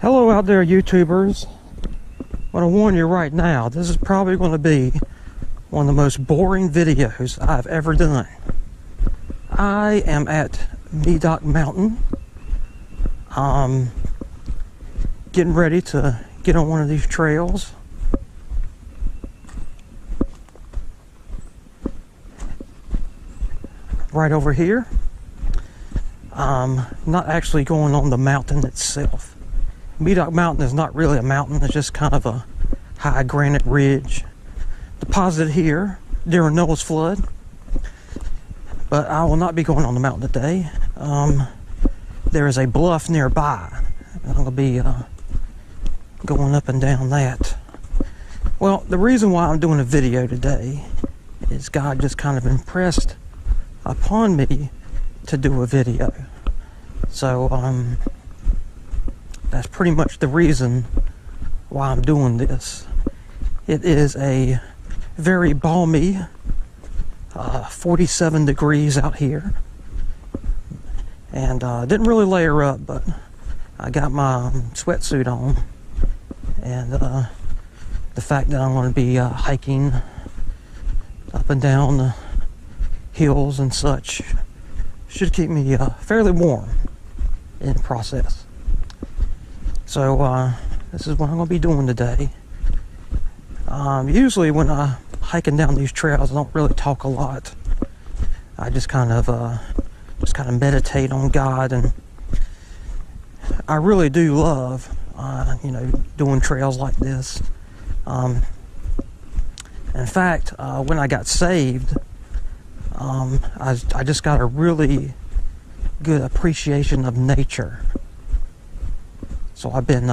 Hello out there, YouTubers. I want to warn you right now, this is probably going to be one of the most boring videos I've ever done. I am at Medoc Mountain. Getting ready to get on one of these trails. Right over here. Not actually going on the mountain itself. Medoc Mountain is not really a mountain, it's just kind of a high granite ridge deposited here during Noah's flood. But I will not be going on the mountain today. There is a bluff nearby. I'm going to be going up and down that. Well, the reason why I'm doing a video today is God just kind of impressed upon me to do a video. So, that's pretty much the reason why I'm doing this. It is a very balmy 47 degrees out here. And didn't really layer up, but I got my sweatsuit on. And the fact that I'm going to be hiking up and down the hills and such should keep me fairly warm in the process. So this is what I'm going to be doing today. Usually when I'm hiking down these trails, I don't really talk a lot. I just kind of meditate on God, and I really do love doing trails like this. In fact, when I got saved, I just got a really good appreciation of nature. So I've been,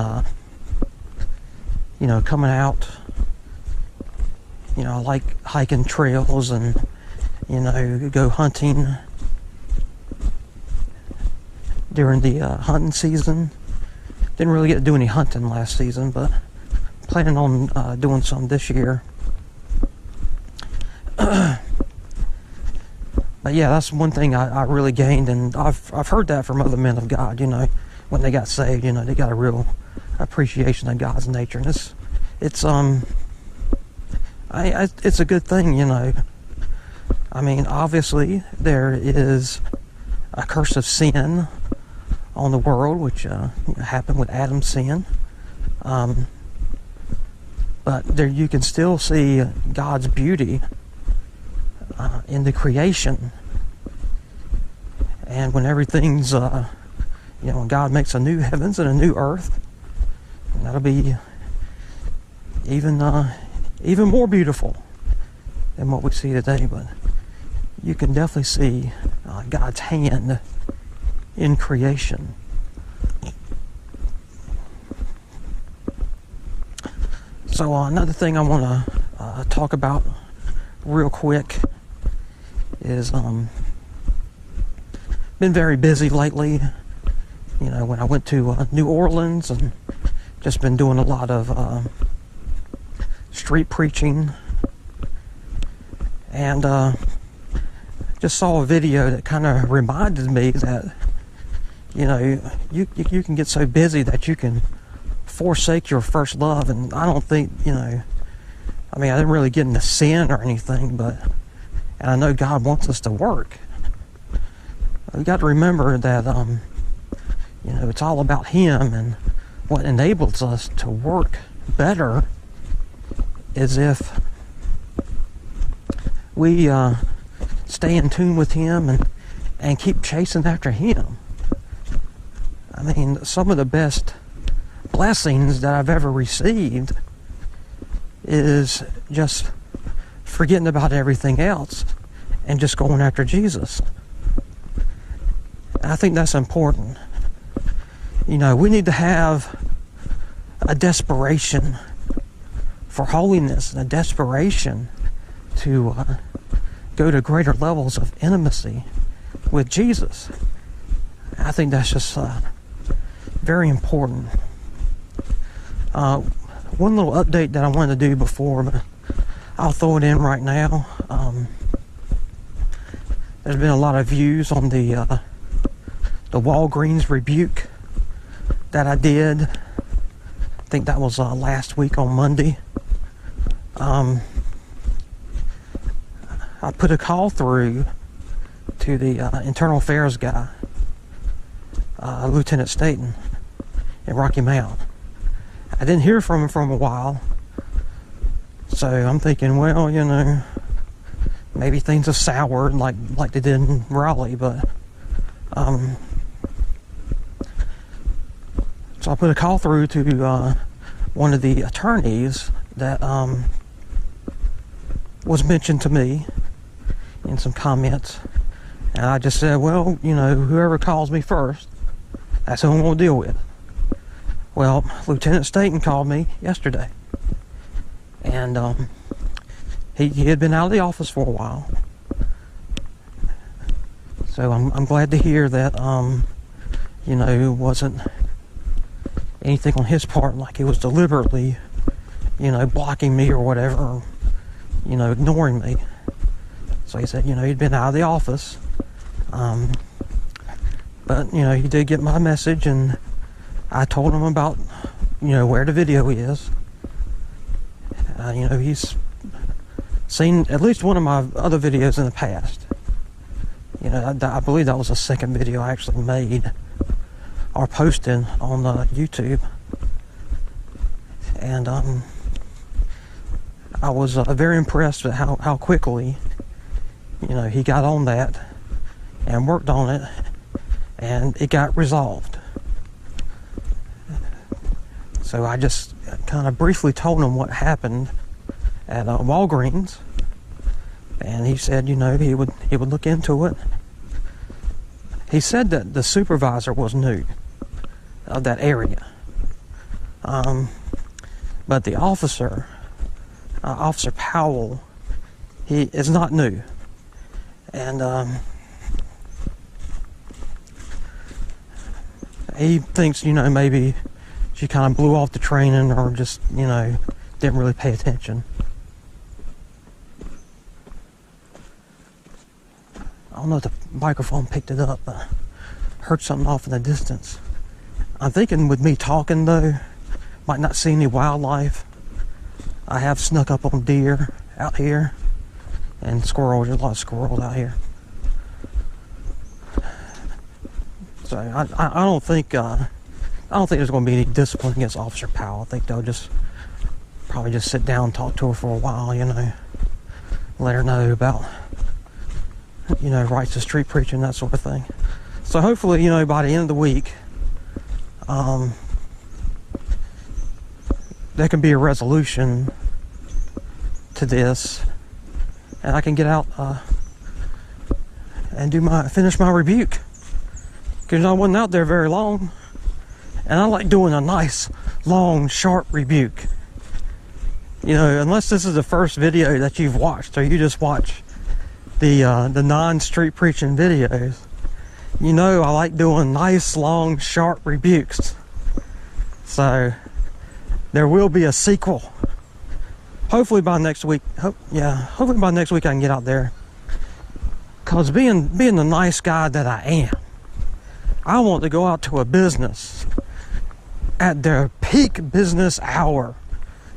coming out. I like hiking trails and, go hunting during the hunting season. Didn't really get to do any hunting last season, but planning on doing some this year. But yeah, that's one thing I really gained, and I've heard that from other men of God. When they got saved, they got a real appreciation of God's nature, and it's a good thing. I mean, obviously there is a curse of sin on the world, which happened with Adam's sin. But there you can still see God's beauty in the creation. And when everything's, when God makes a new heavens and a new earth, that'll be even more beautiful than what we see today. But you can definitely see God's hand in creation. So another thing I want to talk about real quick is been very busy lately. When I went to New Orleans, and just been doing a lot of street preaching, and just saw a video that kind of reminded me that you can get so busy that you can forsake your first love. And I don't think I didn't really get into sin or anything, and I know God wants us to work. We got to remember that it's all about Him, and what enables us to work better is if we stay in tune with Him and keep chasing after Him. I mean, some of the best blessings that I've ever received is just forgetting about everything else and just going after Jesus. I think that's important. We need to have a desperation for holiness and a desperation to go to greater levels of intimacy with Jesus. I think that's just very important. One little update that I wanted to do before, but I'll throw it in right now. There's been a lot of views on the Walgreens rebuke that I did think that was last week on Monday. I put a call through to the internal affairs guy, Lieutenant Staten in Rocky Mount. I didn't hear from him for a while, so I'm thinking, well, you know, maybe things have soured like they did in Raleigh, but so I put a call through to one of the attorneys that was mentioned to me in some comments, and I just said, well, you know, whoever calls me first, that's who I'm going to deal with. Well, Lieutenant Staten called me yesterday, and he had been out of the office for a while, so I'm glad to hear that you know, it wasn't anything on his part like he was deliberately, you know, blocking me or whatever, or, you know, ignoring me. So he said, you know, he'd been out of the office, but, you know, he did get my message, and I told him about, you know, where the video is. You know, he's seen at least one of my other videos in the past. You know, I believe that was the second video I actually made or posted on YouTube. And I was very impressed with how quickly, you know, he got on that and worked on it, and it got resolved. So I just kind of briefly told him what happened at Walgreens, and he said, you know, he would look into it. He said that the supervisor was new of that area, but the officer, Officer Powell, he is not new, and he thinks, you know, maybe she kind of blew off the training, or just, you know, didn't really pay attention. I don't know if the microphone picked it up, but I heard something off in the distance. I'm thinking with me talking, though, might not see any wildlife. I have snuck up on deer out here, and squirrels. There's a lot of squirrels out here. So I don't think there's going to be any discipline against Officer Powell. I think they'll probably just sit down and talk to her for a while, you know, let her know about, you know, rights to street preaching, that sort of thing. So hopefully, you know, by the end of the week, there can be a resolution to this, and I can get out and finish my rebuke, because I wasn't out there very long, and I like doing a nice, long, short rebuke. You know, unless this is the first video that you've watched, or you just watch the non-street preaching videos, you know I like doing nice, long, sharp rebukes. So there will be a sequel. Hopefully by next week. Hopefully by next week I can get out there. Cause being the nice guy that I am, I want to go out to a business at their peak business hour,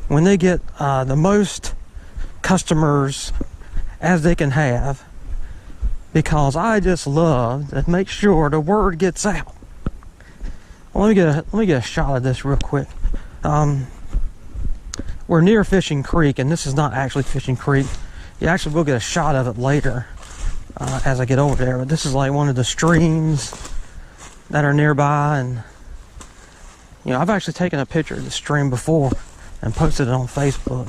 when they get the most customers as they can have, because I just love to make sure the word gets out. Well, let me get a shot of this real quick. We're near Fishing Creek, and this is not actually Fishing Creek. You actually will get a shot of it later as I get over there. But this is like one of the streams that are nearby, and you know, I've actually taken a picture of the stream before and posted it on Facebook.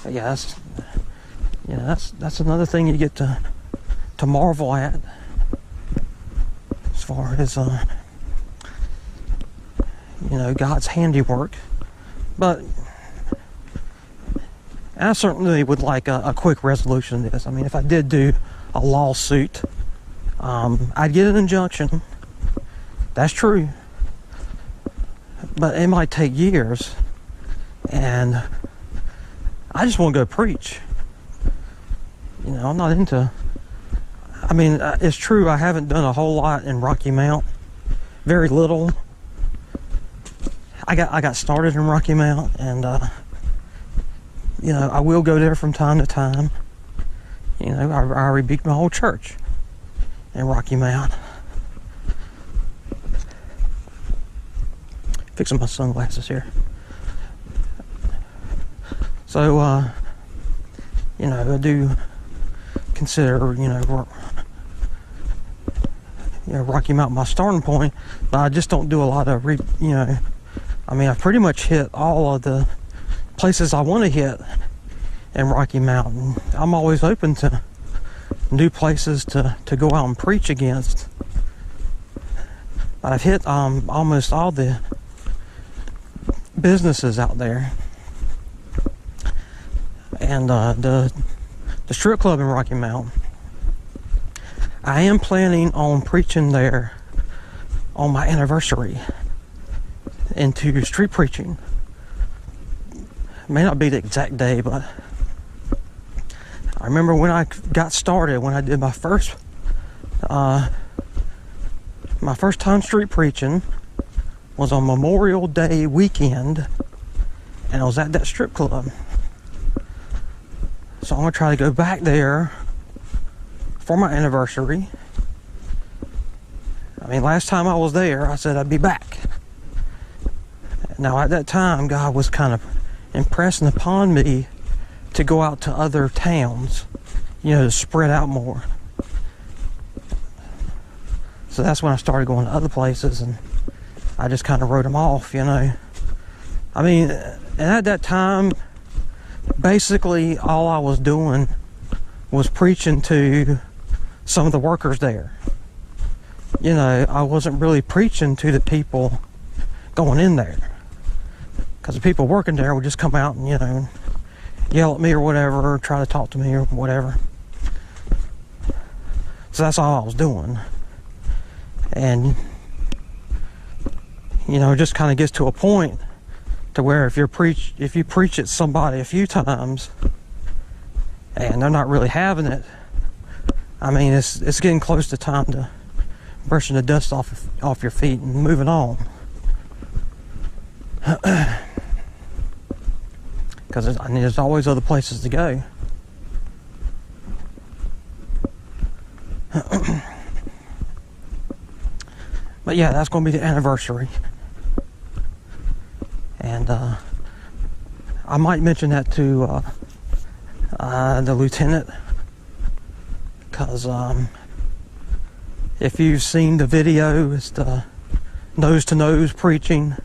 But yeah, that's another thing you get to marvel at, as far as you know, God's handiwork. But I certainly would like a quick resolution to this. I mean, if I did do a lawsuit, I'd get an injunction. That's true. But it might take years, and I just want to go preach. You know, I'm not into, I mean, it's true I haven't done a whole lot in Rocky Mount, very little. I got started in Rocky Mount, and you know, I will go there from time to time. You know, I rebuked my whole church in Rocky Mount. Fixing my sunglasses here. So, you know, I do consider, you know, Rocky Mount my starting point, but I just don't do a lot of, you know, I mean, I've pretty much hit all of the places I want to hit in Rocky Mountain. I'm always open to new places to go out and preach against. I've hit almost all the businesses out there, and the strip club in Rocky Mount. I am planning on preaching there on my anniversary into street preaching. It may not be the exact day, but I remember when I got started, when I did my first time street preaching was on Memorial Day weekend, and I was at that strip club. So I'm gonna try to go back there for my anniversary. I mean, last time I was there, I said I'd be back. Now at that time, God was kind of impressing upon me to go out to other towns, you know, to spread out more. So that's when I started going to other places, and I just kind of wrote them off, you know. I mean, and at that time, basically all I was doing was preaching to some of the workers there. You know, I wasn't really preaching to the people going in there, because the people working there would just come out and, you know, yell at me or whatever, or try to talk to me or whatever. So that's all I was doing. And, you know, it just kind of gets to a point to where if you preach at somebody a few times and they're not really having it, I mean, it's getting close to time to brushing the dust off your feet and moving on. Because I mean, there's always other places to go. But yeah, that's going to be the anniversary. And I might mention that to the lieutenant, because if you've seen the video, it's the nose-to-nose preaching.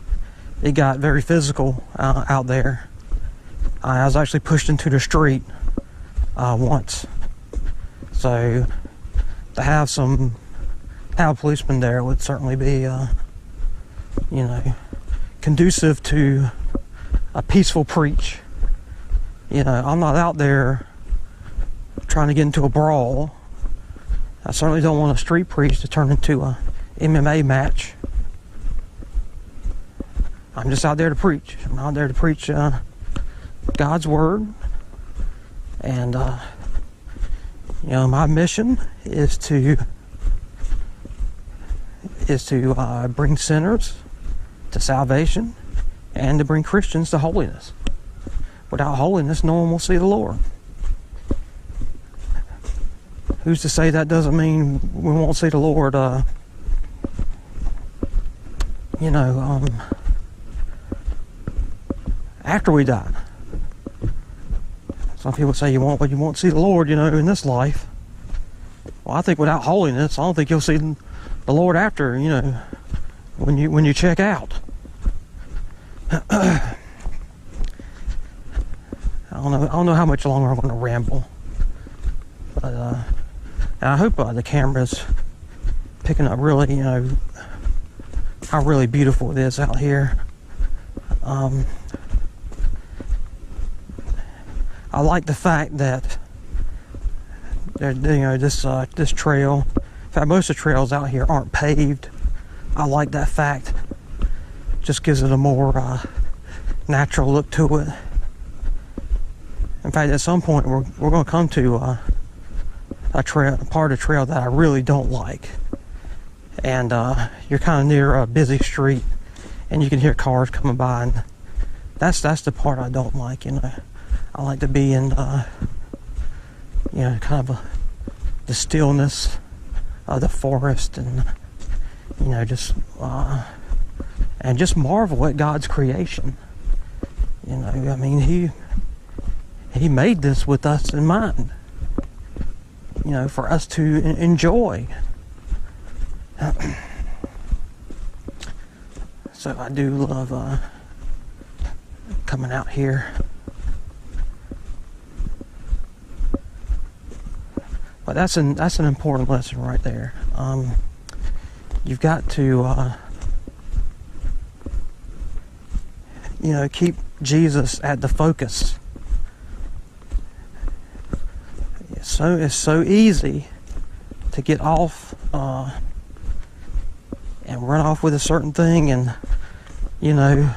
It got very physical out there. I was actually pushed into the street once. So to have a policeman there would certainly be, you know, conducive to a peaceful preach. You know, I'm not out there trying to get into a brawl. I certainly don't want a street preach to turn into a MMA match. I'm just out there to preach. I'm out there to preach God's word, and you know, my mission is to bring sinners to salvation and to bring Christians to holiness. Without holiness, no one will see the Lord. Who's to say that doesn't mean we won't see the Lord, you know, after we die? Some people say you won't see the Lord, you know, in this life. Well, I think without holiness, I don't think you'll see the Lord after, you know, when you check out. I don't know how much longer I'm going to ramble, but I hope the camera's picking up really, you know, how really beautiful it is out here. I like the fact that you know, this trail. In fact, most of the trails out here aren't paved. I like that fact. Just gives it a more natural look to it. In fact, at some point we're going to come to a part of the trail that I really don't like, and you're kind of near a busy street, and you can hear cars coming by, and that's the part I don't like. You know, I like to be in you know, kind of the stillness of the forest, and you know, just marvel at God's creation. You know, I mean, he made this with us in mind, you know, for us to enjoy. So I do love coming out here. But that's an important lesson right there. You've got to you know, keep Jesus at the focus. It's so easy to get off and run off with a certain thing, and you know,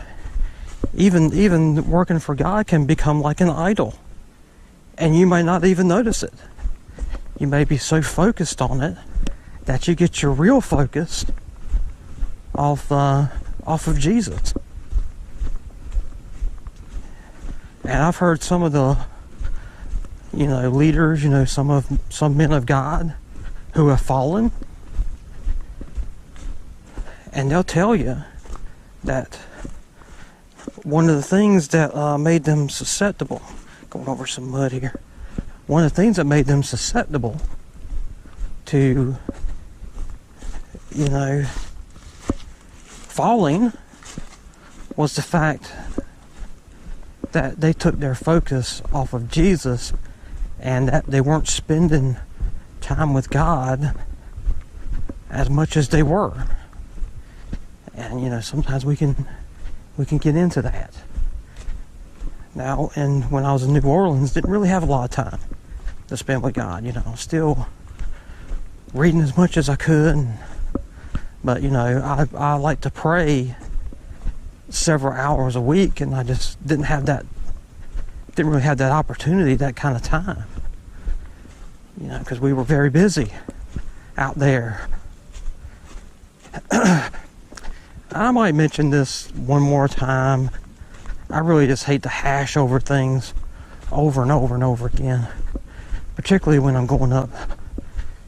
even working for God can become like an idol, and you may not even notice it. You may be so focused on it that you get your real focus off of Jesus. And I've heard some of the, you know, leaders, you know, some men of God who have fallen, and they'll tell you that one of the things that made them susceptible, going over some mud here, one of the things that made them susceptible to, you know, falling was the fact that they took their focus off of Jesus, and that they weren't spending time with God as much as they were. And you know, sometimes we can get into that. Now, and when I was in New Orleans, didn't really have a lot of time to spend with God. You know, still reading as much as I could, but you know, I like to pray several hours a week, and I just didn't really have that opportunity, that kind of time, you know, because we were very busy out there. I might mention this one more time. I really just hate to hash over things over and over and over again, particularly when I'm going up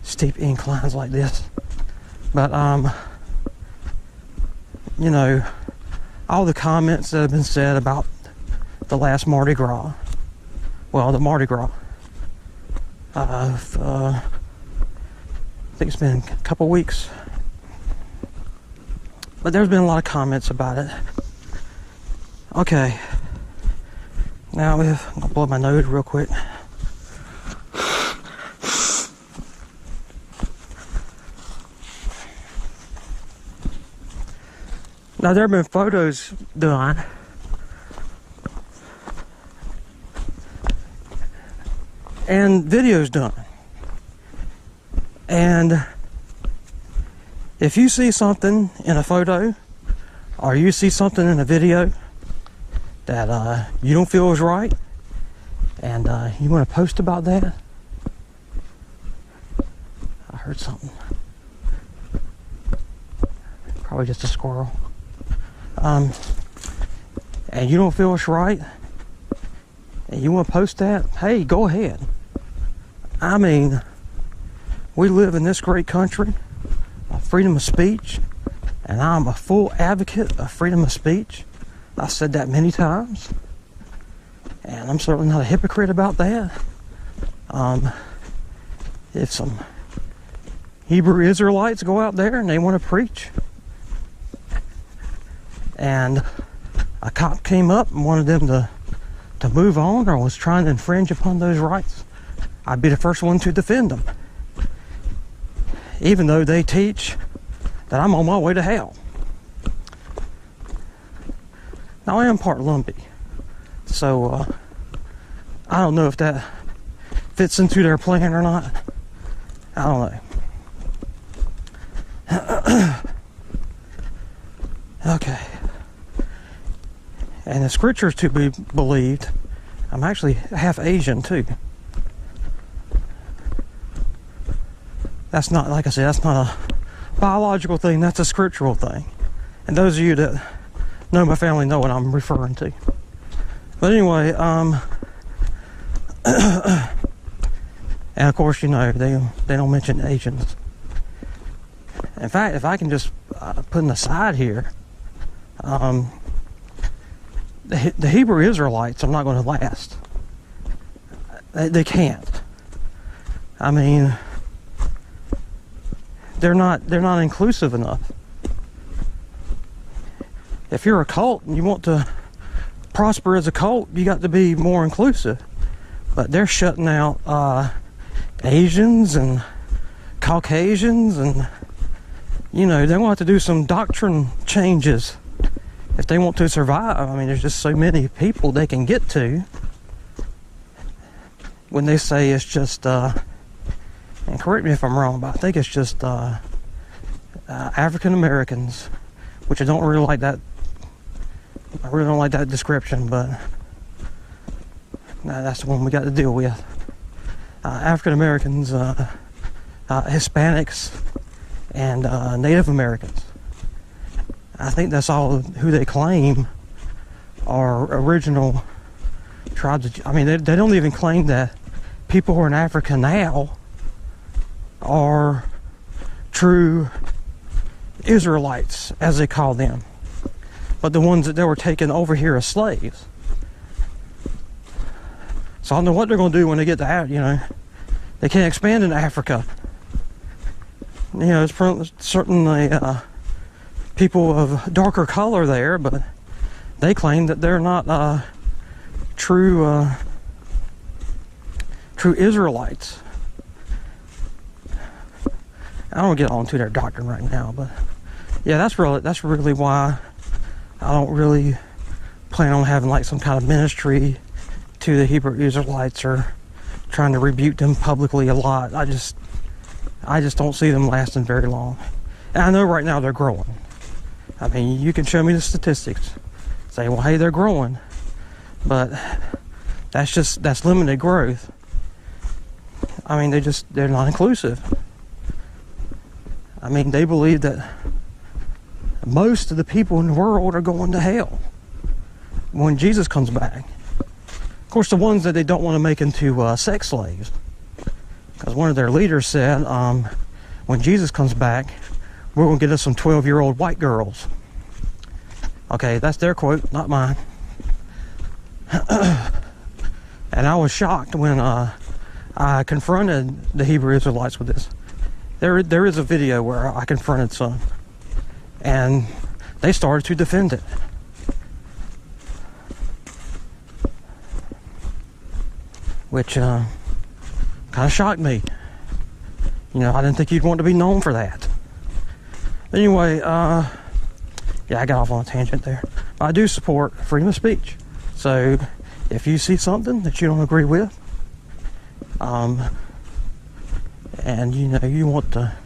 steep inclines like this. But you know, all the comments that have been said about the last Mardi Gras, well, the Mardi Gras, I think it's been a couple weeks, but there's been a lot of comments about it. Okay, now I'm gonna blow my nose real quick. Now, there have been photos done and videos done, and if you see something in a photo or you see something in a video that you don't feel is right, and you want to post about that, I heard something, probably just a squirrel. And you don't feel it's right, and you want to post that, hey, go ahead. I mean, we live in this great country of freedom of speech, and I'm a full advocate of freedom of speech. I've said that many times, and I'm certainly not a hypocrite about that. If some Hebrew Israelites go out there and they want to preach, and a cop came up and wanted them to move on, or was trying to infringe upon those rights, I'd be the first one to defend them, even though they teach that I'm on my way to hell. Now, I am part lumpy, so I don't know if that fits into their plan or not. I don't know. Okay. And the scriptures to be believed, I'm actually half Asian too. That's not, like I said, that's not biological thing, that's a scriptural thing. And those of you that know my family know what I'm referring to. But anyway, and of course, you know, they don't mention Asians. In fact, if I can just put an aside here, the Hebrew Israelites are not going to last. They can't. I mean, they're not inclusive enough. If you're a cult and you want to prosper as a cult, you got to be more inclusive. But they're shutting out Asians and Caucasians, and you know, they're going to have to do some doctrine changes if they want to survive. I mean, there's just so many people they can get to. When they say it's just, and correct me if I'm wrong, but I think it's just African Americans, which I don't really like that. I really don't like that description, but that's the one we got to deal with. African Americans, Hispanics, and Native Americans. I think that's all who they claim are original tribes. I mean, they don't even claim that people who are in Africa now are true Israelites, as they call them, but the ones that they were taken over here as slaves. So I don't know what they're going to do when they get to Africa. You know, they can't expand into Africa. You know, it's certainly people of darker color there, but they claim that they're not true Israelites. I don't get on to their doctrine right now, but yeah, that's really why I don't really plan on having like some kind of ministry to the Hebrew Israelites or trying to rebuke them publicly a lot. I just don't see them lasting very long. And I know right now they're growing. I mean, you can show me the statistics. Say, well, hey, they're growing. But that's limited growth. I mean, they're not inclusive. I mean, they believe that most of the people in the world are going to hell when Jesus comes back. Of course, the ones that they don't want to make into sex slaves. Because one of their leaders said, when Jesus comes back, we're going to get us some 12-year-old white girls. Okay, that's their quote, not mine. And I was shocked when I confronted the Hebrew Israelites with this. There is a video where I confronted some, and they started to defend it. Which kind of shocked me. You know, I didn't think you'd want to be known for that. Anyway, yeah, I got off on a tangent there. I do support freedom of speech. So if you see something that you don't agree with, and you know you want to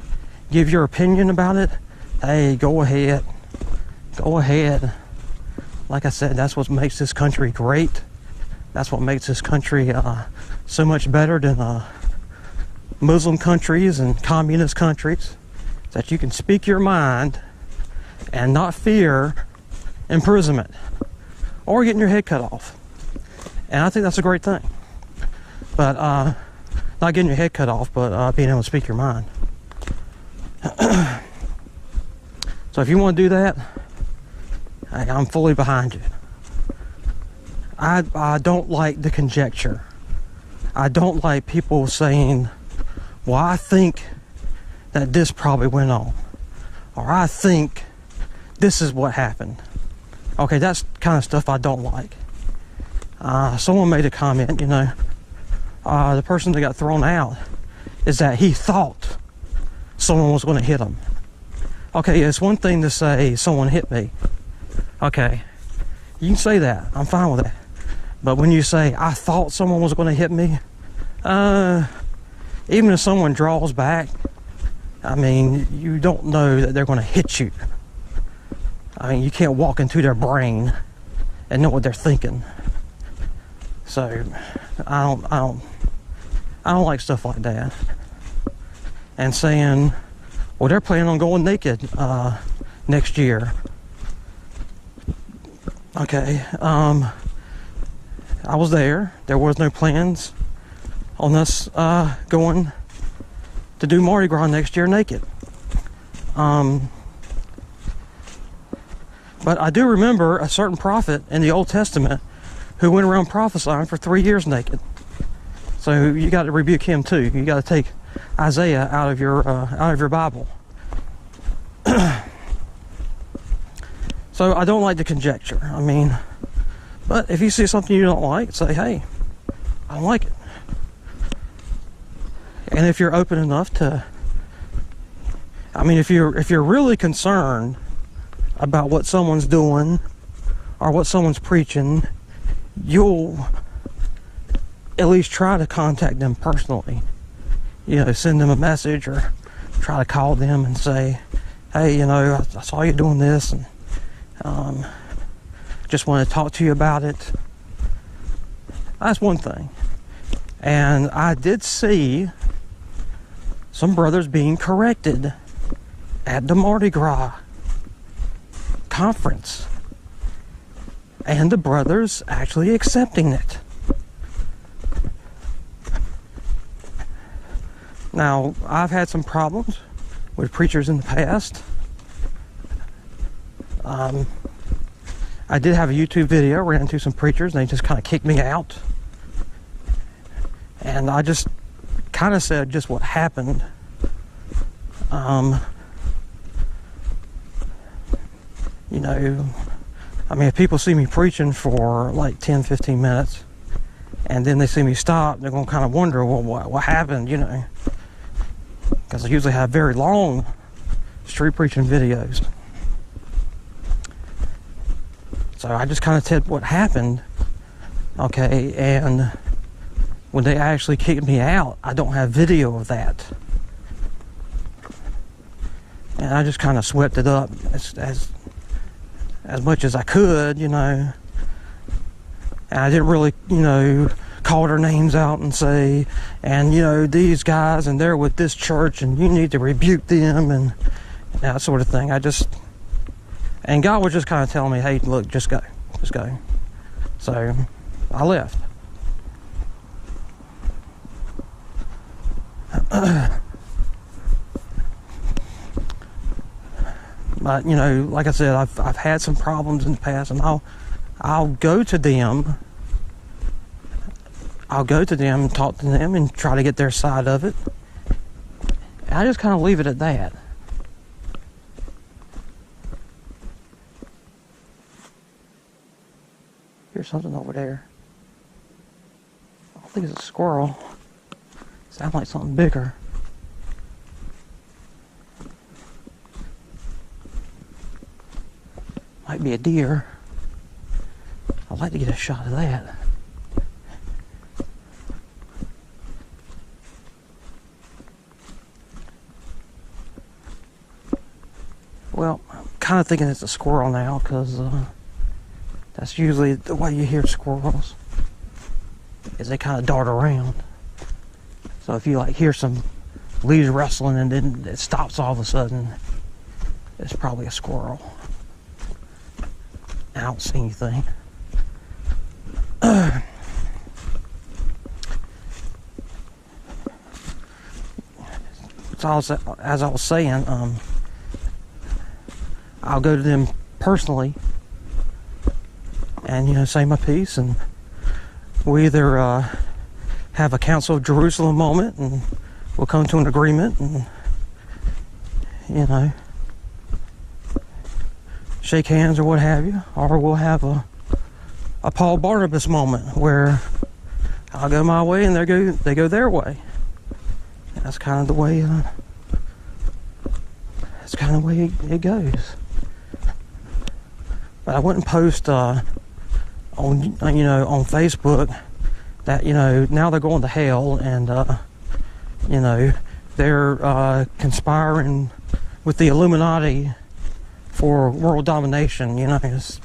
give your opinion about it, hey, go ahead. Like I said, that's what makes this country great. That's what makes this country so much better than Muslim countries and communist countries, that you can speak your mind and not fear imprisonment or getting your head cut off. And I think that's a great thing. But not getting your head cut off, but being able to speak your mind. So if you want to do that, I'm fully behind you. I don't like the conjecture. I don't like people saying, well, I think that this probably went on, or I think this is what happened. Okay, that's kind of stuff I don't like. Someone made a comment, you know, the person that got thrown out is that he thought someone was going to hit him. Okay, it's one thing to say someone hit me. Okay, you can say that. I'm fine with that. But when you say, I thought someone was going to hit me, even if someone draws back, I mean, you don't know that they're going to hit you. I mean, you can't walk into their brain and know what they're thinking. So, I don't like stuff like that. And saying, Well, they're planning on going naked next year. Okay, I was there. There was no plans on us going to do Mardi Gras next year naked. But I do remember a certain prophet in the Old Testament who went around prophesying for 3 years naked. So you got to rebuke him too. You got to take Isaiah out of your Bible. So I don't like to conjecture. I mean, but if you see something you don't like, say, hey, I don't like it. And if you're open enough to, I mean, if you're really concerned about what someone's doing or what someone's preaching, you'll at least try to contact them personally. You know, send them a message or try to call them and say, hey, you know, I saw you doing this and just want to talk to you about it. That's one thing. And I did see some brothers being corrected at the Mardi Gras conference, and the brothers actually accepting it. Now, I've had some problems with preachers in the past. I did have a YouTube video, ran into some preachers, and they just kind of kicked me out. And I just kind of said just what happened. You know, I mean, if people see me preaching for like 10-15 minutes and then they see me stop, they're going to kind of wonder, well, what happened, you know, because I usually have very long street preaching videos. So I just kind of said what happened, okay, and when they actually kicked me out, I don't have video of that. And I just kind of swept it up as much as I could, you know. And I didn't really, you know, call their names out and say, and, you know, these guys, and they're with this church, and you need to rebuke them, and that sort of thing. And God was just kind of telling me, hey, look, just go. So I left. But, you know, like I said, I've had some problems in the past, and I'll go to them. I'll go to them, talk to them, and try to get their side of it. I just kind of leave it at that. Here's something over there. I don't think it's a squirrel. Sounds like something bigger. Might be a deer. I'd like to get a shot of that. Well, I'm kind of thinking it's a squirrel now, because that's usually the way you hear squirrels, is they kind of dart around. So if you like hear some leaves rustling and then it stops all of a sudden, it's probably a squirrel. I don't see anything. So as I was saying, I'll go to them personally and, you know, say my piece, and we either have a Council of Jerusalem moment and we'll come to an agreement and, you know, shake hands or what have you, or we'll have a Paul Barnabas moment where I'll go my way and they go their way. That's kind of the way it goes. But I wouldn't post on Facebook that, you know, now they're going to hell, and you know, they're conspiring with the Illuminati for world domination. You know, it's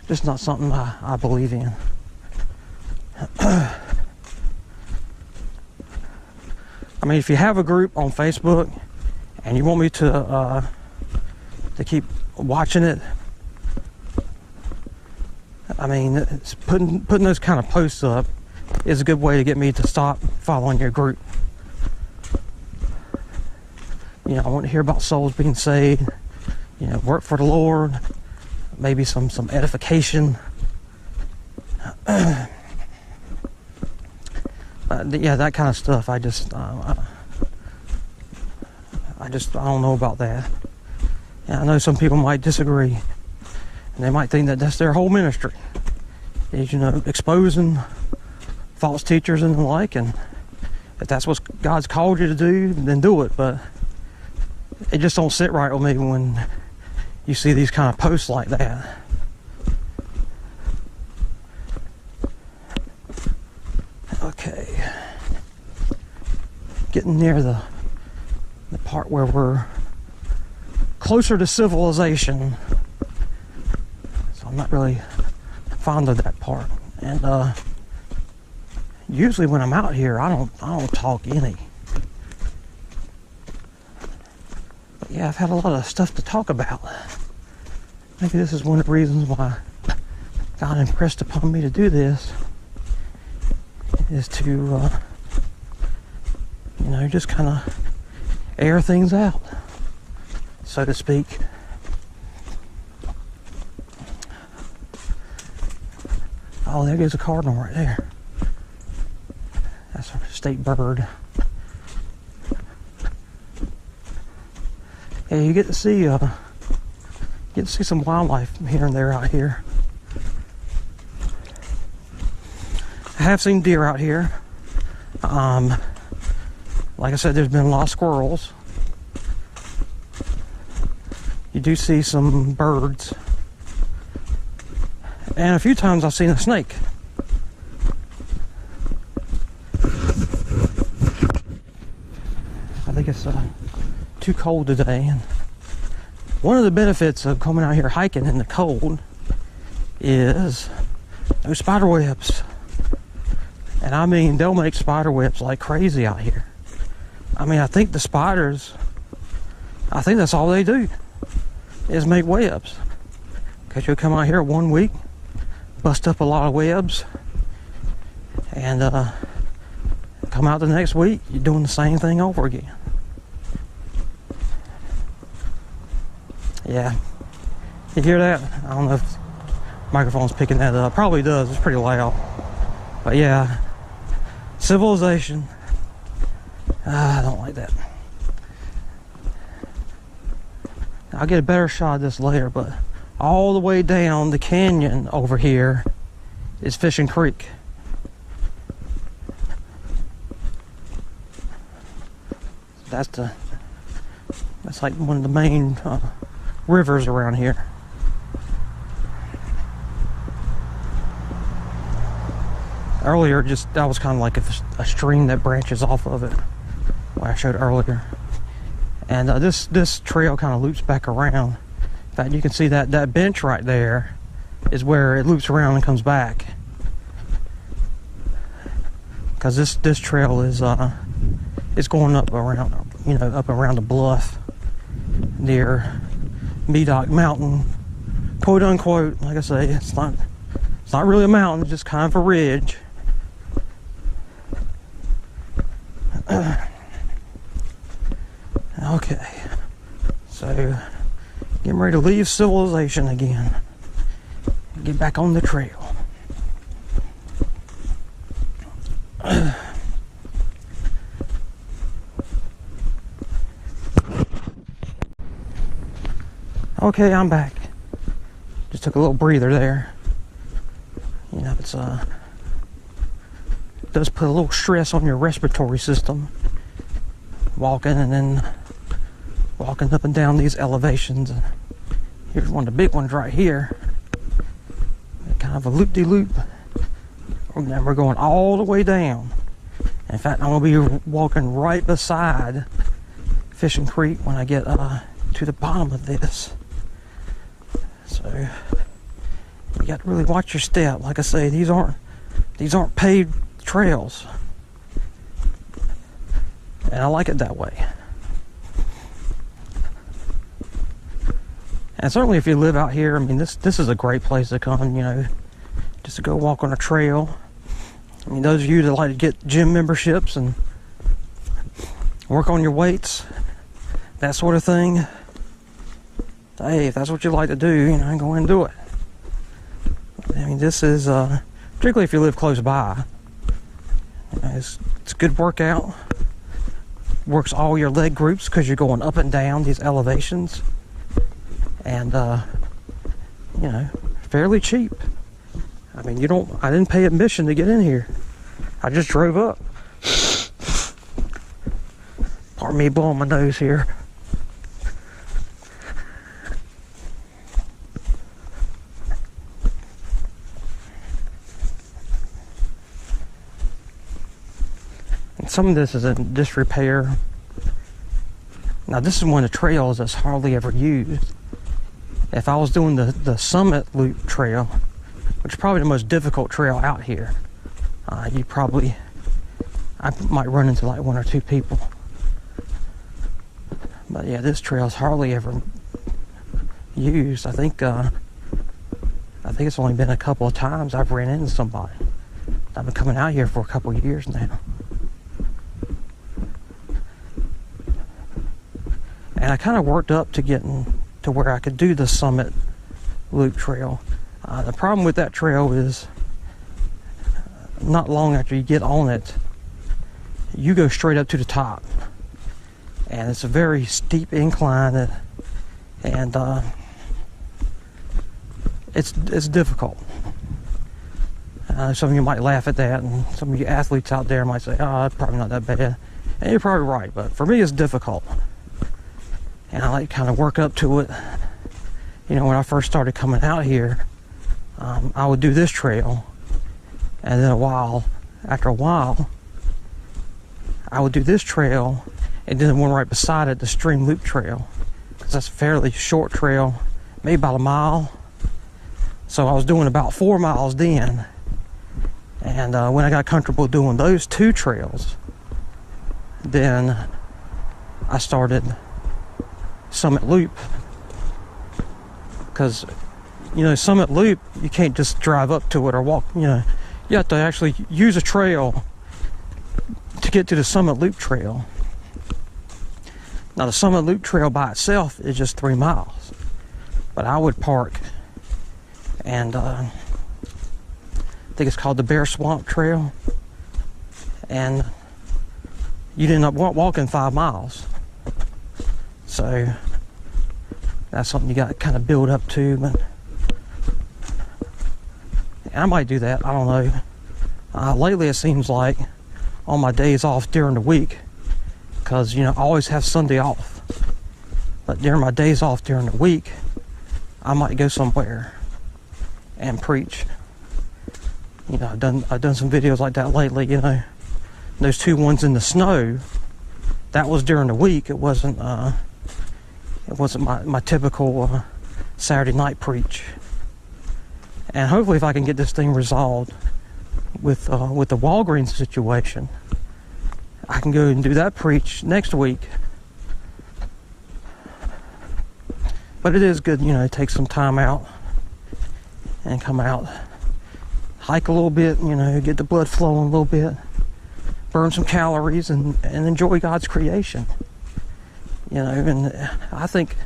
just not something I believe in. I mean, if you have a group on Facebook and you want me to keep watching it, I mean, it's putting those kind of posts up is a good way to get me to stop following your group. You know, I want to hear about souls being saved, you know, work for the Lord, maybe some edification. Yeah, that kind of stuff. I don't know about that. Yeah, I know some people might disagree, and they might think that that's their whole ministry, is, you know, exposing false teachers and the like. And if that's what God's called you to do, then do it. But it just don't sit right with me when you see these kind of posts like that. Okay, getting near the part where we're closer to civilization, so I'm not really fond of that part. And usually when I'm out here, I don't talk any. But yeah, I've had a lot of stuff to talk about. Maybe this is one of the reasons why God impressed upon me to do this, is to you know, just kind of air things out, so to speak. Oh, there goes a cardinal right there. That's our state bird. Yeah, you get to see some wildlife here and there out here. I have seen deer out here. Like I said, there's been a lot of squirrels. You do see some birds. And a few times I've seen a snake. I think it's too cold today. And one of the benefits of coming out here hiking in the cold is no spider webs. And I mean, they'll make spider webs like crazy out here. I mean, I think the spiders, I think that's all they do, is make webs. Because you'll come out here 1 week, bust up a lot of webs, and come out the next week, you're doing the same thing over again. Yeah. You hear that? I don't know if the microphone's picking that up. Probably does. It's pretty loud. But yeah, civilization. I don't like that. I'll get a better shot of this later, but all the way down the canyon over here is Fishing Creek. That's like one of the main rivers around here. Earlier, that was kind of like a stream that branches off of it, what I showed earlier. And this trail kind of loops back around. In fact, you can see that bench right there is where it loops around and comes back. Because this trail is going up around, you know, up around the bluff near Medoc Mountain, quote unquote. Like I say, it's not really a mountain, it's just kind of a ridge. Okay, so getting ready to leave civilization again, get back on the trail. Okay, I'm back. Just took a little breather there. You know, it does put a little stress on your respiratory system, walking and then walking up and down these elevations. Here's one of the big ones right here, kind of a loop-de-loop. And we're going all the way down. In fact, I'm going to be walking right beside Fishing Creek when I get to the bottom of this. So you got to really watch your step. Like I say, these aren't paved trails, and I like it that way. And certainly if you live out here, I mean, this is a great place to come, you know, just to go walk on a trail. I mean, those of you that like to get gym memberships and work on your weights, that sort of thing, hey, if that's what you like to do, you know, go and do it. I mean, this is, particularly if you live close by, you know, it's a good workout. Works all your leg groups because you're going up and down these elevations. And, you know, fairly cheap. I mean, I didn't pay admission to get in here. I just drove up. Pardon me blowing my nose here. And some of this is in disrepair. Now, this is one of the trails that's hardly ever used. If I was doing the Summit Loop Trail, which is probably the most difficult trail out here, I might run into like one or two people. But yeah, this trail is hardly ever used. I think it's only been a couple of times I've ran into somebody. I've been coming out here for a couple of years now. And I kind of worked up to getting to where I could do the Summit Loop Trail. The problem with that trail is not long after you get on it, you go straight up to the top. And it's a very steep incline, and it's difficult. Some of you might laugh at that, and some of you athletes out there might say, oh, it's probably not that bad. And you're probably right, but for me it's difficult. And I like to kind of work up to it. You know, when I first started coming out here, I would do this trail, and then after a while, I would do this trail, and then the one right beside it, the Stream Loop Trail, because that's a fairly short trail, maybe about a mile. So I was doing about 4 miles then, and when I got comfortable doing those two trails, then I started Summit Loop. Because, you know, Summit Loop, you can't just drive up to it or walk, you know, you have to actually use a trail to get to the Summit Loop Trail. Now, the Summit Loop Trail by itself is just 3 miles, but I would park, and I think it's called the Bear Swamp Trail, and you'd end up walking 5 miles. So that's something you got to kind of build up to. But I might do that, I don't know. Lately it seems like on my days off during the week, because, you know, I always have Sunday off, but during my days off during the week, I might go somewhere and preach. You know, I've done some videos like that lately. You know, those 2 ones in the snow, that was during the week. It wasn't my typical Saturday night preach. And hopefully, if I can get this thing resolved with the Walgreens situation, I can go and do that preach next week. But it is good, you know, take some time out and come out, hike a little bit, you know, get the blood flowing a little bit, burn some calories, and enjoy God's creation. You know, and I think,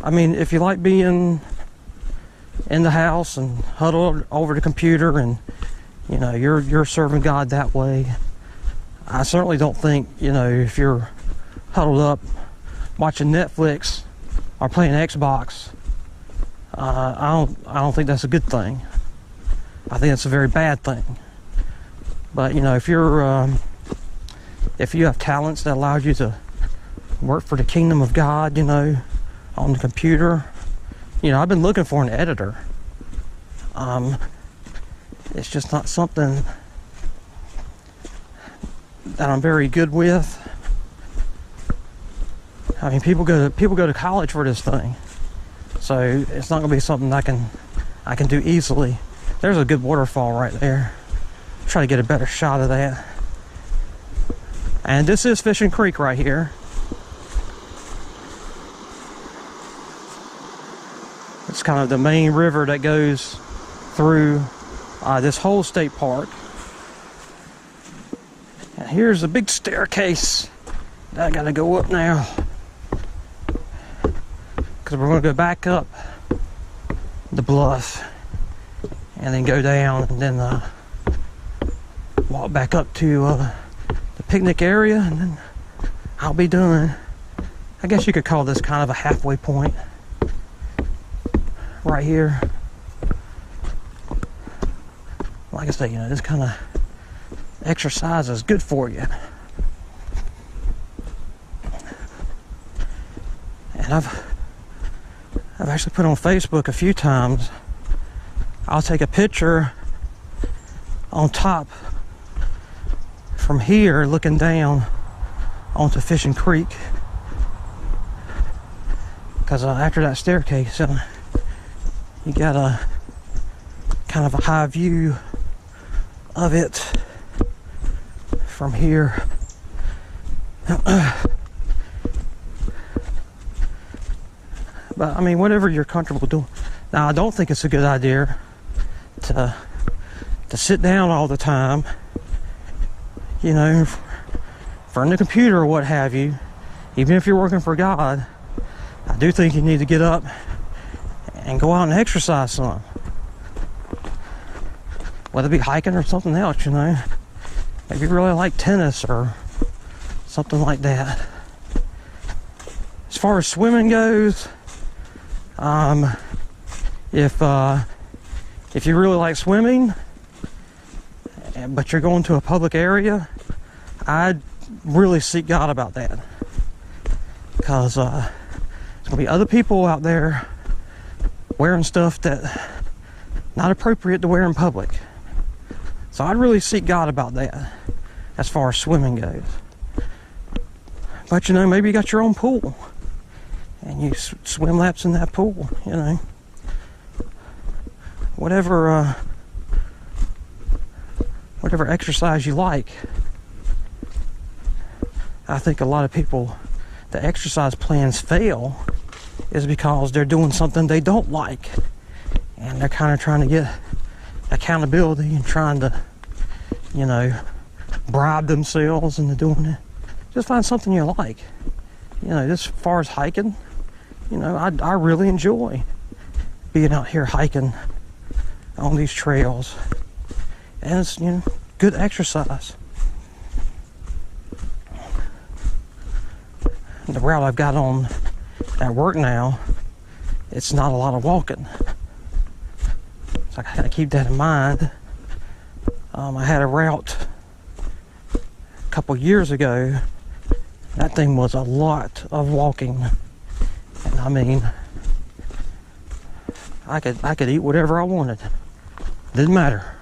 I mean, if you like being in the house and huddled over the computer and, you know, you're serving God that way, I certainly don't think, you know, if you're huddled up watching Netflix or playing Xbox, I don't think that's a good thing. I think it's a very bad thing. But, you know, if you have talents that allow you to work for the kingdom of God, you know, on the computer, you know, I've been looking for an editor. It's just not something that I'm very good with. I mean, people go to college for this thing, so it's not going to be something I can do easily. There's a good waterfall right there. Try to get a better shot of that. And this is Fishing Creek right here. It's kind of the main river that goes through this whole state park. And here's a big staircase that I gotta go up now, because we're gonna go back up the bluff and then go down and then walk back up to the picnic area, and then I'll be done. I guess you could call this kind of a halfway point right here. Like I say, you know, this kind of exercise is good for you. And I've actually put on Facebook a few times, I'll take a picture on top from here looking down onto Fishing Creek, because after that staircase you got a kind of a high view of it from here. But I mean, whatever you're comfortable doing. Now, I don't think it's a good idea to sit down all the time, you know, from the computer or what have you. Even if you're working for God, I do think you need to get up and go out and exercise some, whether it be hiking or something else, you know. Maybe you really like tennis or something like that. As far as swimming goes, if you really like swimming, but you're going to a public area, I'd really seek God about that, because there's gonna be other people out there wearing stuff that not appropriate to wear in public. So I'd really seek God about that as far as swimming goes. But you know, maybe you got your own pool and you swim laps in that pool, you know. Whatever exercise you like. I think a lot of people, the exercise plans fail is because they're doing something they don't like, and they're kind of trying to get accountability and trying to, you know, bribe themselves into doing it. Just find something you like. You know, as far as hiking, you know, I really enjoy being out here hiking on these trails, and it's, you know, good exercise. The route I've got on at work now, it's not a lot of walking, so I gotta keep that in mind. I had a route a couple years ago. That thing was a lot of walking, and I mean, I could eat whatever I wanted. Didn't matter.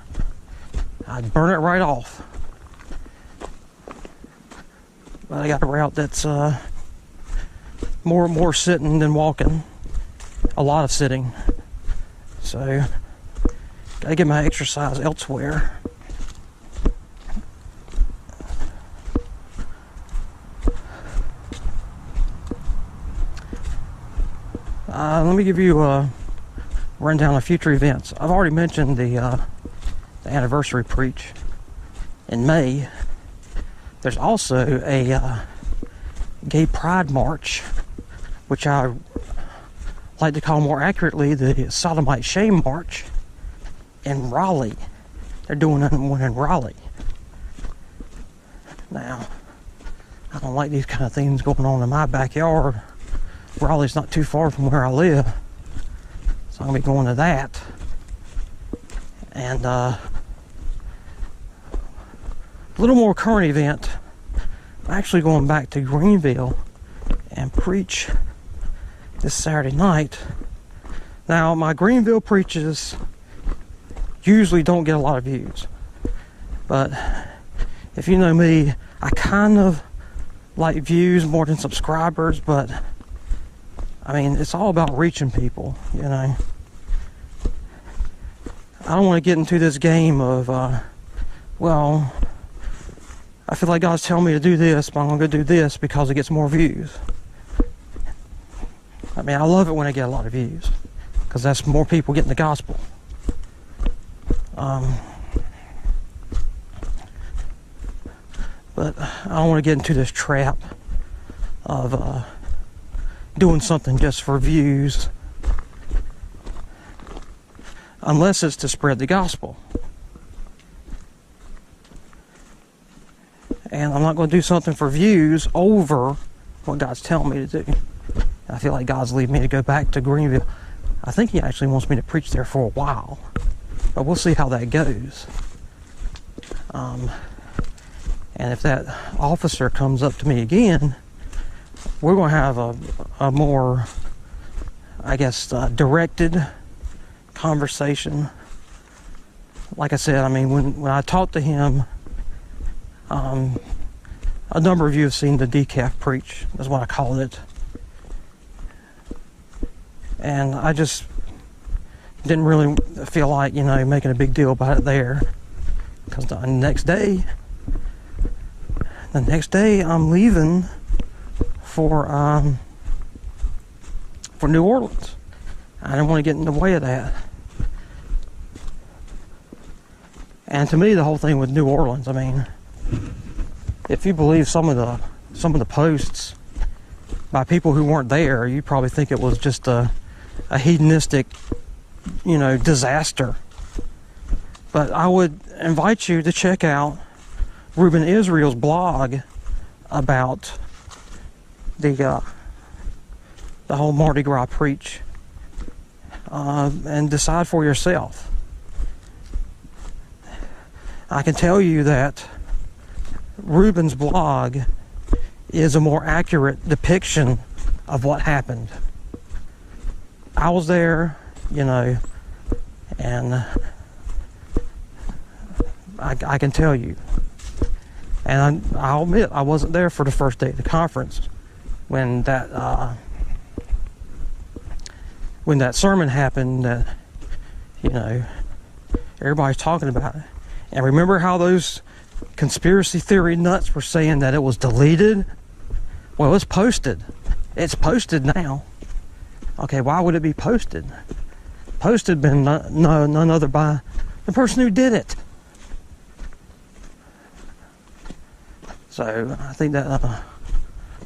I'd burn it right off. But I got a route that's more sitting than walking. A lot of sitting. So gotta get my exercise elsewhere. Let me give you a rundown of future events. I've already mentioned the anniversary preach in May. There's also a gay pride march, which I like to call more accurately the Sodomite Shame March, in Raleigh. They're doing one in Raleigh. Now, I don't like these kind of things going on in my backyard. Raleigh's not too far from where I live, so I'm gonna be going to that. And a little more current event, I'm actually going back to Greenville and preach this Saturday night. Now, my Greenville preaches usually don't get a lot of views, but if you know me, I kind of like views more than subscribers. But I mean, it's all about reaching people, you know. I don't want to get into this game of, well, I feel like God's telling me to do this, but I'm going to go do this because it gets more views. I mean, I love it when I get a lot of views. because that's more people getting the gospel. But I don't want to get into this trap of doing something just for views, unless it's to spread the gospel. And I'm not going to do something for views over what God's telling me to do. I feel like God's leading me to go back to Greenville. I think He actually wants me to preach there for a while, but we'll see how that goes. And if that officer comes up to me again, we're going to have a more, I guess, directed conversation. Like I said, I mean, when I talked to him, a number of you have seen the decaf preach. That's what I called it. And I just didn't really feel like, making a big deal about it there. Because the next day I'm leaving for New Orleans. I didn't want to get in the way of that. And to me, the whole thing with New Orleans, I mean, if you believe some of the posts by people who weren't there, you probably think it was just a hedonistic, disaster. But I would invite you to check out Reuben Israel's blog about the whole Mardi Gras preach, and decide for yourself. I can tell you that Reuben's blog is a more accurate depiction of what happened. I was there, and I can tell you. And I'll admit, I wasn't there for the first day of the conference when that sermon happened. That everybody's talking about it. And remember how those conspiracy theory nuts were saying that it was deleted? Well, it's posted. It's posted now. Okay, why would it be posted? Posted been none other by the person who did it. So I think that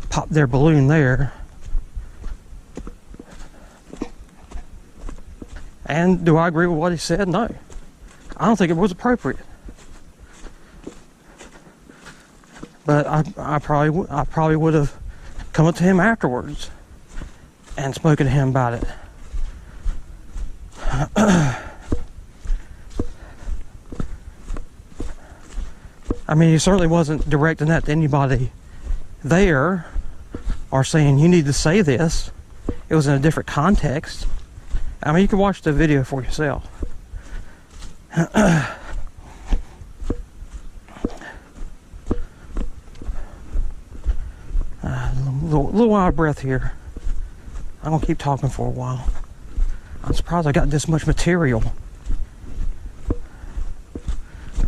popped their balloon there. And do I agree with what he said? No. I don't think it was appropriate. But I probably would have come up to him afterwards and spoken to him about it. I mean, he certainly wasn't directing that to anybody there or saying, you need to say this. It was in a different context. I mean, you can watch the video for yourself. A little out of breath here. I'm going to keep talking for a while. I'm surprised I got this much material.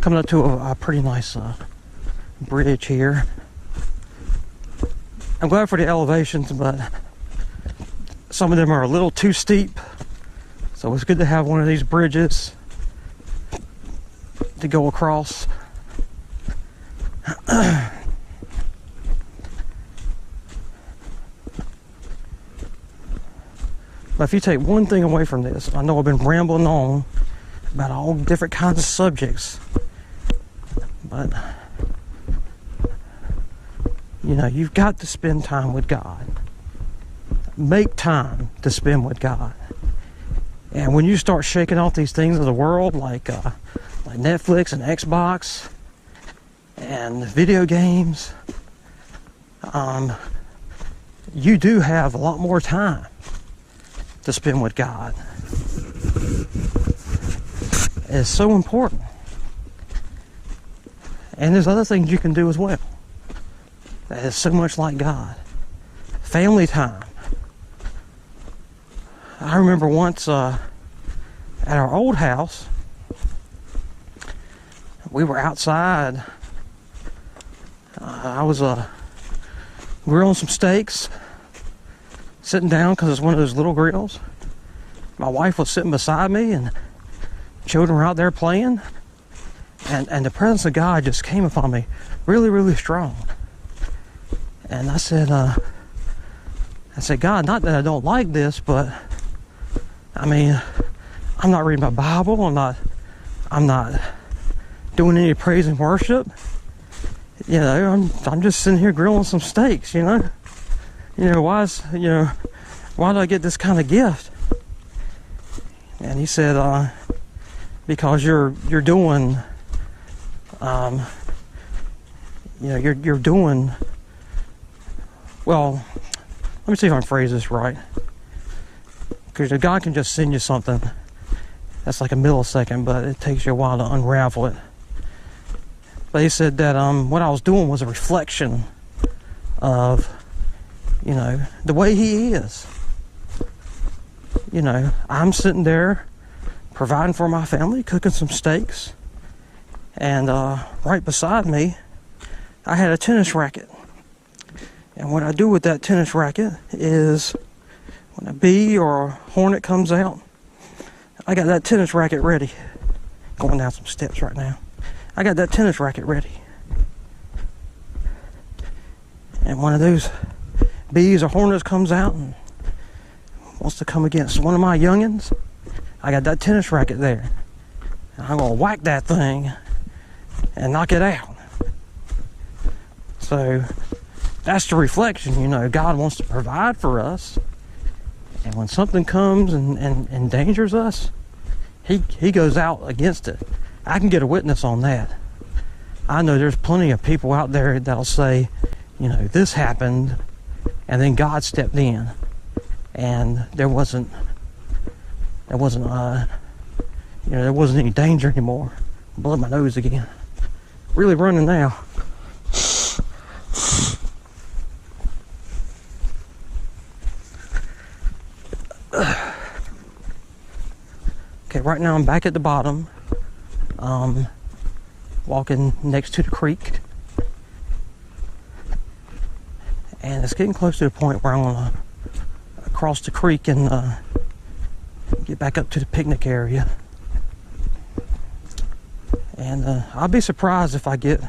Coming up to a pretty nice bridge here. I'm glad for the elevations, but some of them are a little too steep. So it's good to have one of these bridges to go across. But if you take one thing away from this, I know I've been rambling on about all different kinds of subjects, but you've got to spend time with God. Make time to spend with God. And when you start shaking off these things of the world, like Netflix and Xbox and video games, you do have a lot more time to spend with God. It's so important. And there's other things you can do as well that is so much like God. Family time. I remember once at our old house, we were outside. I was grilling some steaks, sitting down because it's one of those little grills. My wife was sitting beside me, and children were out there playing. And the presence of God just came upon me really, really strong. And I said, God, not that I don't like this, but I mean, I'm not reading my Bible. I'm not doing any praise and worship. You know, I'm just sitting here grilling some steaks. You know, why do I get this kind of gift? And he said, because you're doing, you're doing. Well, let me see if I can phrase this right. Because God can just send you something that's like a millisecond, but it takes you a while to unravel it. But he said that what I was doing was a reflection of, the way he is. I'm sitting there providing for my family, cooking some steaks, and right beside me, I had a tennis racket. And what I do with that tennis racket is when a bee or a hornet comes out, I got that tennis racket ready. Going down some steps right now. I got that tennis racket ready. And one of those bees or hornets comes out and wants to come against one of my youngins, I got that tennis racket there. And I'm going to whack that thing and knock it out. So that's the reflection, God wants to provide for us. And when something comes and endangers us, he goes out against it. I can get a witness on that. I know there's plenty of people out there that'll say, this happened, and then God stepped in, and there wasn't any danger anymore. Blood my nose again. Really running now. Okay, right now I'm back at the bottom, walking next to the creek, and it's getting close to the point where I'm gonna cross the creek and get back up to the picnic area. And I'll be surprised if I get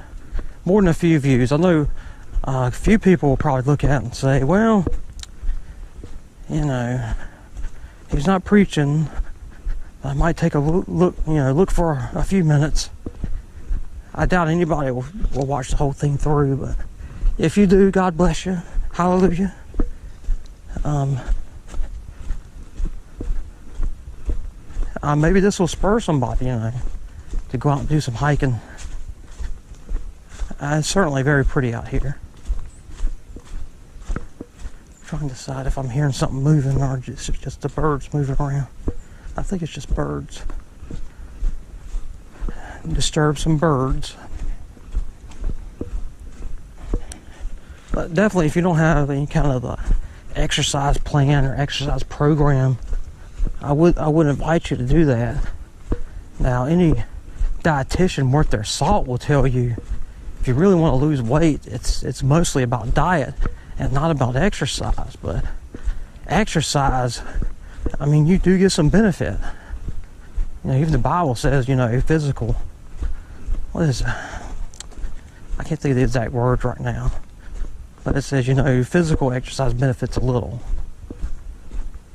more than a few views. I know a few people will probably look at it and say, well, he's not preaching. I might take a look for a few minutes. I doubt anybody will watch the whole thing through, but if you do, God bless you. Hallelujah. Maybe this will spur somebody, to go out and do some hiking. It's certainly very pretty out here. I'm trying to decide if I'm hearing something moving or just the birds moving around. I think it's just birds. Disturb some birds. But definitely, if you don't have any kind of exercise plan or exercise program, I would invite you to do that. Now, any dietitian worth their salt will tell you if you really want to lose weight, it's mostly about diet and not about exercise. But exercise, you do get some benefit. Even the Bible says, physical. What is it? I can't think of the exact words right now. But it says, physical exercise benefits a little.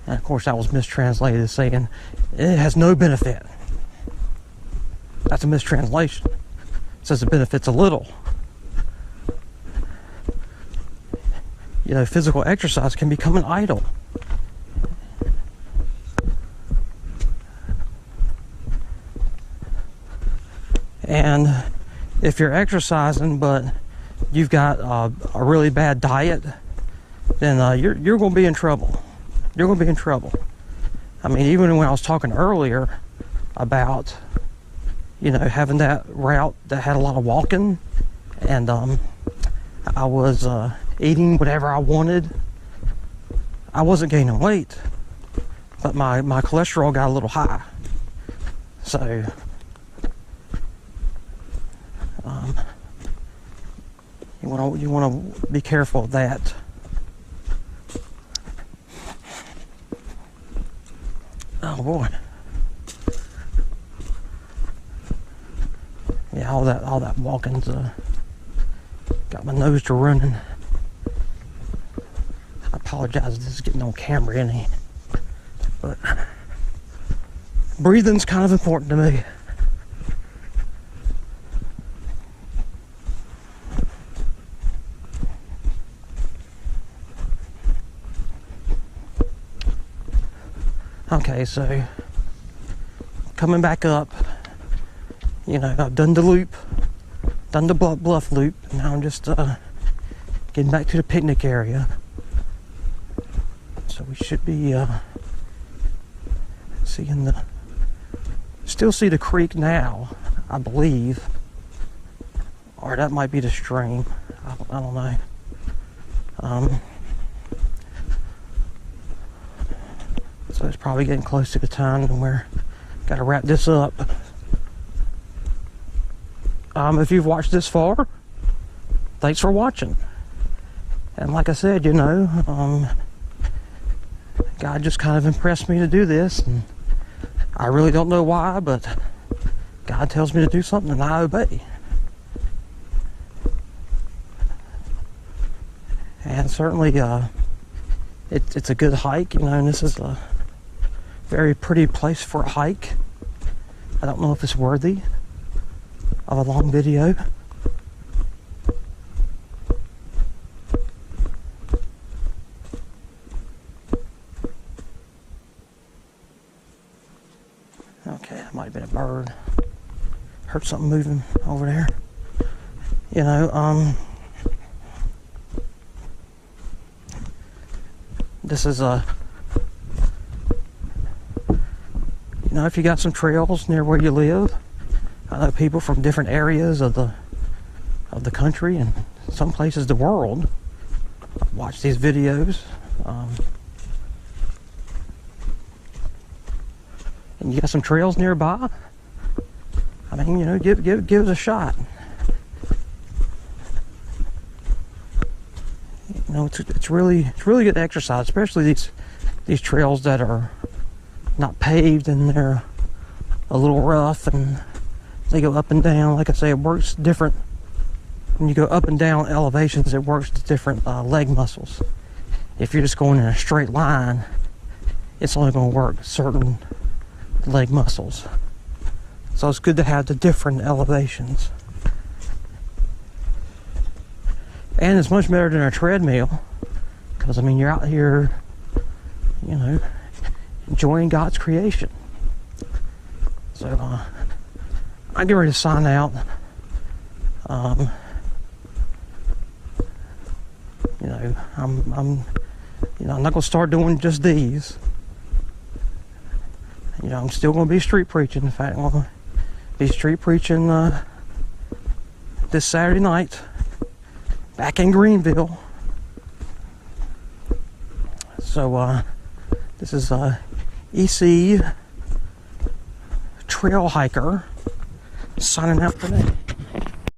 And of course, that was mistranslated as saying it has no benefit. That's a mistranslation. It says it benefits a little. Physical exercise can become an idol. And if you're exercising but you've got a really bad diet, then you're going to be in trouble. You're going to be in trouble. Even when I was talking earlier about, having that route that had a lot of walking, and I was eating whatever I wanted, I wasn't gaining weight, but my cholesterol got a little high. So you want to be careful of that. Oh boy. Yeah, all that walking's got my nose to running. I apologize if this is getting on camera any, but breathing's kind of important to me. Okay, so coming back up, you know, I've done the loop, done the bluff loop, and now I'm just getting back to the picnic area. So we should be still see the creek now, I believe, or that might be the stream. I don't know. So it's probably getting close to the time and we're got to wrap this up. If you've watched this far, thanks for watching. And like I said, you know, God just kind of impressed me to do this, and I really don't know why, but God tells me to do something and I obey. And certainly it's a good hike, you know, and this is a very pretty place for a hike. I don't know if it's worthy of a long video. Okay, that might have been a bird. Heard something moving over there. You know, this is you know, if you got some trails near where you live, I know people from different areas of the country and some places the world watch these videos, and you got some trails nearby. I mean, you know, give it a shot. You know, it's really good exercise, especially these trails that are not paved and they're a little rough and they go up and down. Like I say, it works different when you go up and down elevations. It works to different leg muscles. If you're just going in a straight line, it's only going to work certain leg muscles. So it's good to have the different elevations. And it's much better than a treadmill, because I mean, you're out here, you know, enjoying God's creation. So I'm getting ready to sign out. You know, I'm not gonna start doing just these. You know, I'm still gonna be street preaching. In fact, I'm gonna be street preaching this Saturday night back in Greenville. So this is EC Trail Hiker signing out today.